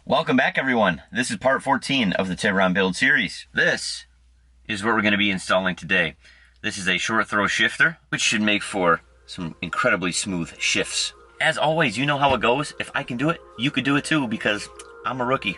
Welcome back, everyone. This is part 14 of the Tiburon build series. This is what we're going to be installing today. This is a short throw shifter, which should make for some incredibly smooth shifts. As always, you know how it goes. If I can do it, you could do it too, because I'm a rookie.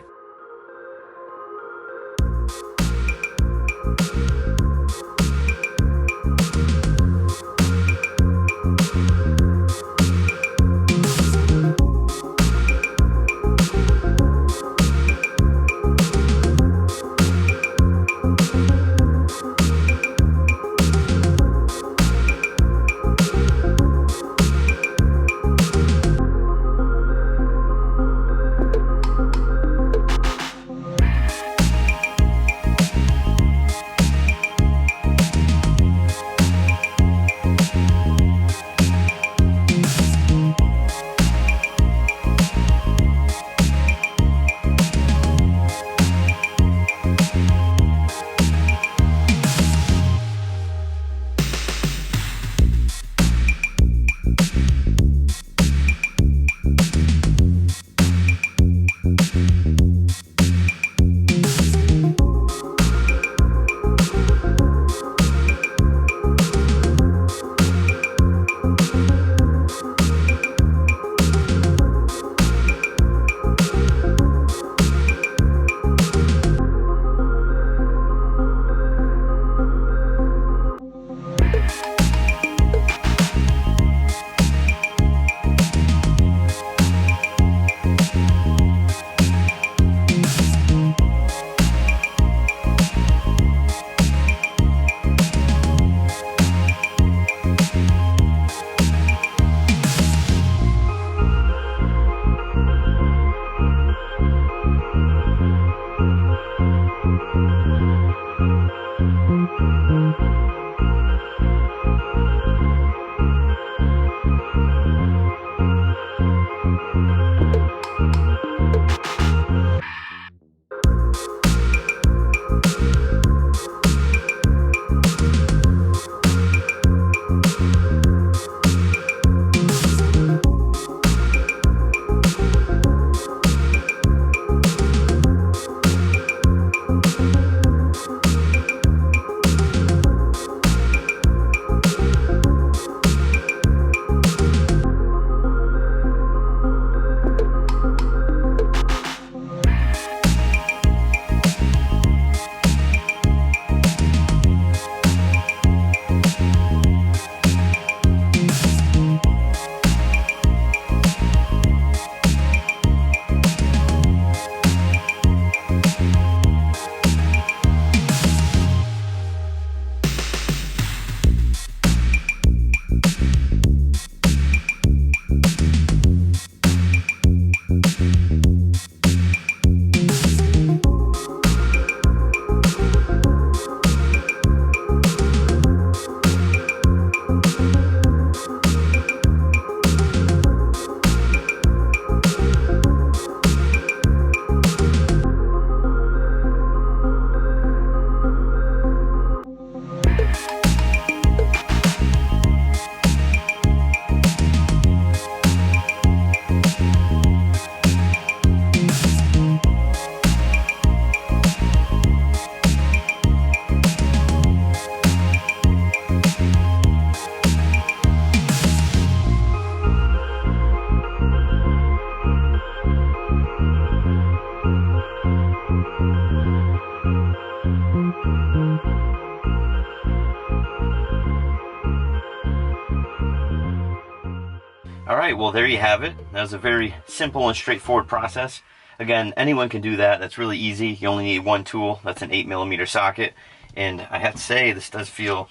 Alright, well there you have it. That was a very simple and straightforward process. Again, anyone can do that. That's really easy. You only need one tool. That's an 8mm socket. And I have to say, this does feel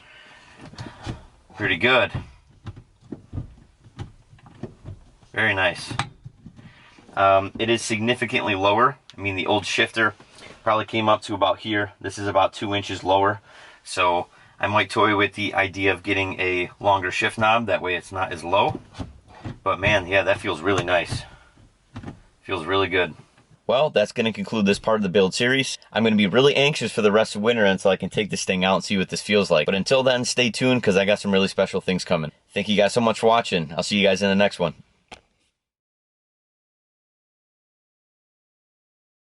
pretty good. Very nice. It is significantly lower. I mean, the old shifter probably came up to about here. This is about 2 inches lower. So I might toy with the idea of getting a longer shift knob. That way it's not as low. But man, yeah, that feels really nice. Feels really good. Well, that's going to conclude this part of the build series. I'm going to be really anxious for the rest of winter until I can take this thing out and see what this feels like. But until then, stay tuned because I got some really special things coming. Thank you guys so much for watching. I'll see you guys in the next one.